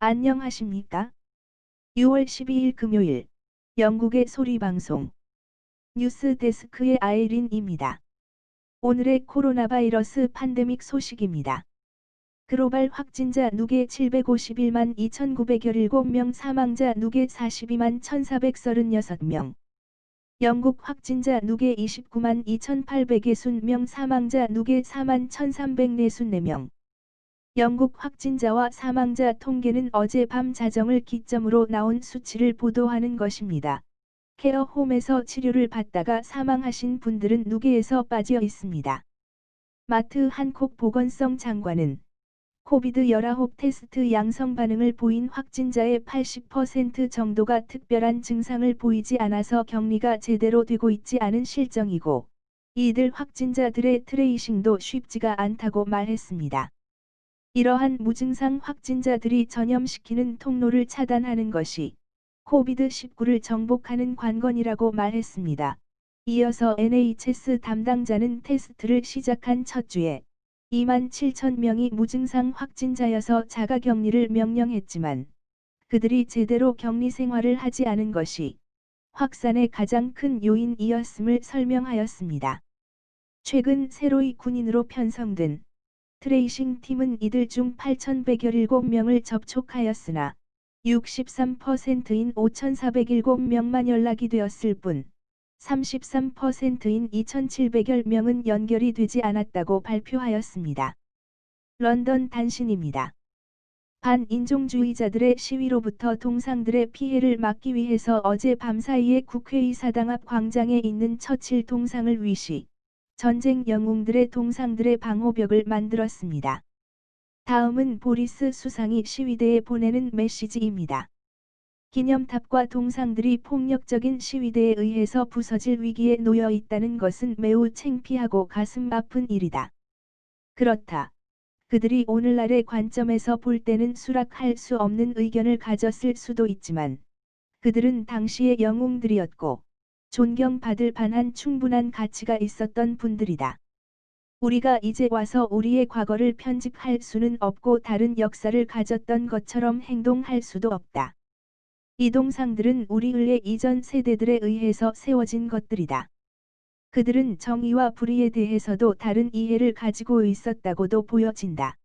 안녕하십니까? 6월 12일 금요일 영국의 소리방송 뉴스 데스크의 아이린입니다. 오늘의 코로나 바이러스 팬데믹 소식입니다. 글로벌 확진자 누계 751만 2,917명, 사망자 누계 42만 1,436명. 영국 확진자 누계 29만 2,860명, 사망자 누계 4만 1,344명. 영국 확진자와 사망자 통계는 어젯밤 자정을 기점으로 나온 수치를 보도하는 것입니다. 케어홈에서 치료를 받다가 사망하신 분들은 누계에서 빠져 있습니다. 마트 한콕 보건성 장관은 코비드-19 테스트 양성 반응을 보인 확진자의 80% 정도가 특별한 증상을 보이지 않아서 격리가 제대로 되고 있지 않은 실정이고, 이들 확진자들의 트레이싱도 쉽지가 않다고 말했습니다. 이러한 무증상 확진자들이 전염시키는 통로를 차단하는 것이 코비드-19를 정복하는 관건이라고 말했습니다. 이어서 NHS 담당자는 테스트를 시작한 첫 주에 2만 7천 명이 무증상 확진자여서 자가격리를 명령했지만 그들이 제대로 격리 생활을 하지 않은 것이 확산의 가장 큰 요인이었음을 설명하였습니다. 최근 새로이 군인으로 편성된 트레이싱 팀은 이들 중 8,117명을 접촉하였으나 63%인 5,407명만 연락이 되었을 뿐 33%인 2,700여 명은 연결이 되지 않았다고 발표하였습니다. 런던 단신입니다. 반인종주의자들의 시위로부터 동상들의 피해를 막기 위해서 어제 밤 사이에 국회의사당 앞 광장에 있는 처칠 동상을 위시, 전쟁 영웅들의 동상들의 방호벽을 만들었습니다. 다음은 보리스 수상이 시위대에 보내는 메시지입니다. 기념탑과 동상들이 폭력적인 시위대에 의해서 부서질 위기에 놓여 있다는 것은 매우 창피하고 가슴 아픈 일이다. 그렇다. 그들이 오늘날의 관점에서 볼 때는 수락할 수 없는 의견을 가졌을 수도 있지만, 그들은 당시의 영웅들이었고, 존경받을 만한 충분한 가치가 있었던 분들이다. 우리가 이제 와서 우리의 과거를 편집할 수는 없고 다른 역사를 가졌던 것처럼 행동할 수도 없다. 이 동상들은 우리의 이전 세대들에 의해서 세워진 것들이다. 그들은 정의와 불의에 대해서도 다른 이해를 가지고 있었다고도 보여진다.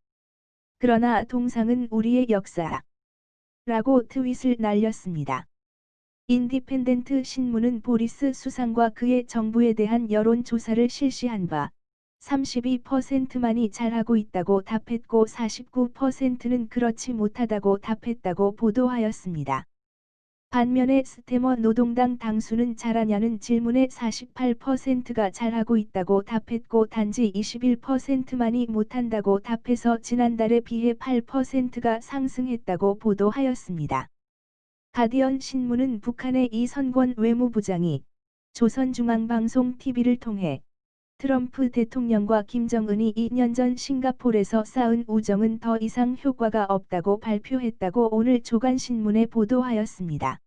그러나 동상은 우리의 역사다. 라고 트윗을 날렸습니다. 인디펜던트 신문은 보리스 수상과 그의 정부에 대한 여론조사를 실시한 바 32%만이 잘하고 있다고 답했고 49%는 그렇지 못하다고 답했다고 보도하였습니다. 반면에 스테머 노동당 당수는 잘하냐는 질문에 48%가 잘하고 있다고 답했고 단지 21%만이 못한다고 답해서 지난달에 비해 8%가 상승했다고 보도하였습니다. 가디언 신문은 북한의 이선권 외무부장이 조선중앙방송 TV를 통해 트럼프 대통령과 김정은이 2년 전 싱가포르에서 쌓은 우정은 더 이상 효과가 없다고 발표했다고 오늘 조간신문에 보도하였습니다.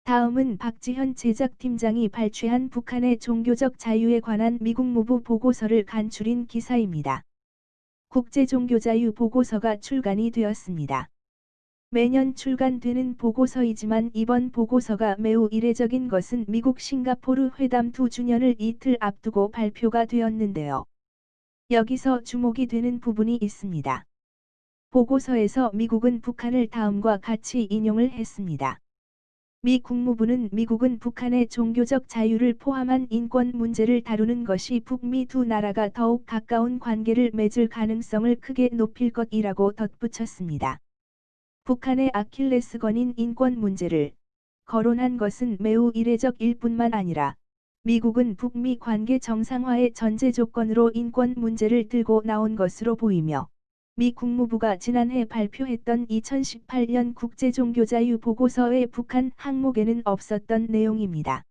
다음은 박지현 제작팀장이 발췌한 북한의 종교적 자유에 관한 미국 무부 보고서를 간추린 기사입니다. 국제종교자유 보고서가 출간이 되었습니다. 매년 출간되는 보고서이지만 이번 보고서가 매우 이례적인 것은 미국 싱가포르 회담 2주년을 이틀 앞두고 발표가 되었는데요. 여기서 주목이 되는 부분이 있습니다. 보고서에서 미국은 북한을 다음과 같이 인용을 했습니다. 미 국무부는 미국은 북한의 종교적 자유를 포함한 인권 문제를 다루는 것이 북미 두 나라가 더욱 가까운 관계를 맺을 가능성을 크게 높일 것이라고 덧붙였습니다. 북한의 아킬레스건인 인권 문제를 거론한 것은 매우 이례적일 뿐만 아니라 미국은 북미 관계 정상화의 전제 조건으로 인권 문제를 들고 나온 것으로 보이며 미 국무부가 지난해 발표했던 2018년 국제종교자유 보고서의 북한 항목에는 없었던 내용입니다.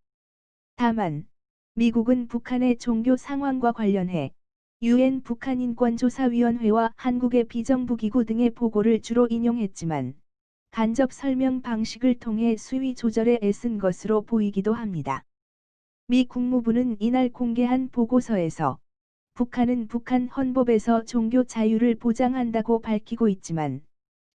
다만 미국은 북한의 종교 상황과 관련해 UN 북한인권조사위원회와 한국의 비정부기구 등의 보고를 주로 인용했지만 간접 설명 방식을 통해 수위 조절에 애쓴 것으로 보이기도 합니다. 미 국무부는 이날 공개한 보고서에서 북한은 북한 헌법에서 종교 자유를 보장한다고 밝히고 있지만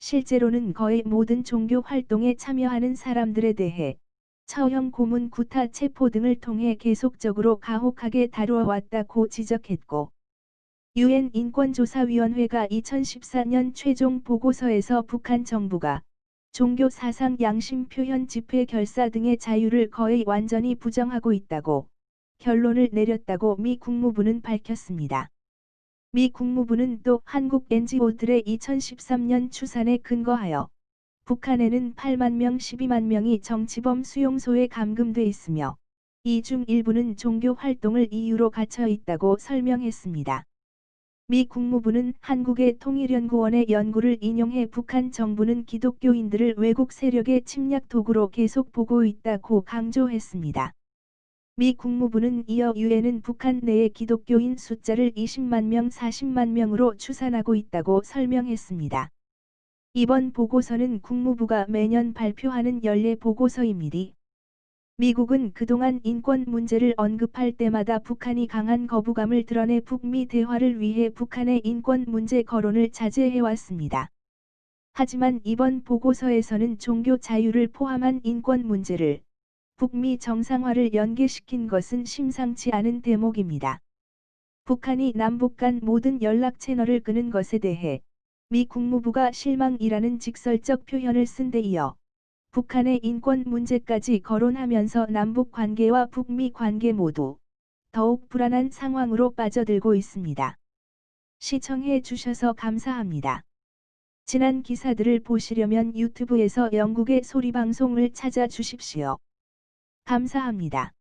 실제로는 거의 모든 종교 활동에 참여하는 사람들에 대해 처형 고문 구타 체포 등을 통해 계속적으로 가혹하게 다루어 왔다고 지적했고, 유엔 인권조사위원회가 2014년 최종 보고서에서 북한 정부가 종교 사상 양심 표현 집회 결사 등의 자유를 거의 완전히 부정하고 있다고 결론을 내렸다고 미 국무부는 밝혔습니다. 미 국무부는 또 한국 NGO들의 2013년 추산에 근거하여 북한에는 8만 명 12만 명이 정치범 수용소에 감금돼 있으며 이 중 일부는 종교 활동을 이유로 갇혀 있다고 설명했습니다. 미 국무부는 한국의 통일연구원의 연구를 인용해 북한 정부는 기독교인들을 외국 세력의 침략 도구로 계속 보고 있다고 강조했습니다. 미 국무부는 이어 유엔은 북한 내의 기독교인 숫자를 20만 명 40만 명으로 추산하고 있다고 설명했습니다. 이번 보고서는 국무부가 매년 발표하는 연례 보고서입니다. 미국은 그동안 인권 문제를 언급할 때마다 북한이 강한 거부감을 드러내 북미 대화를 위해 북한의 인권 문제 거론을 자제해왔습니다. 하지만 이번 보고서에서는 종교 자유를 포함한 인권 문제를 북미 정상화를 연계시킨 것은 심상치 않은 대목입니다. 북한이 남북 간 모든 연락 채널을 끄는 것에 대해 미 국무부가 실망이라는 직설적 표현을 쓴 데 이어 북한의 인권 문제까지 거론하면서 남북 관계와 북미 관계 모두 더욱 불안한 상황으로 빠져들고 있습니다. 시청해 주셔서 감사합니다. 지난 기사들을 보시려면 유튜브에서 영국의 소리방송을 찾아주십시오. 감사합니다.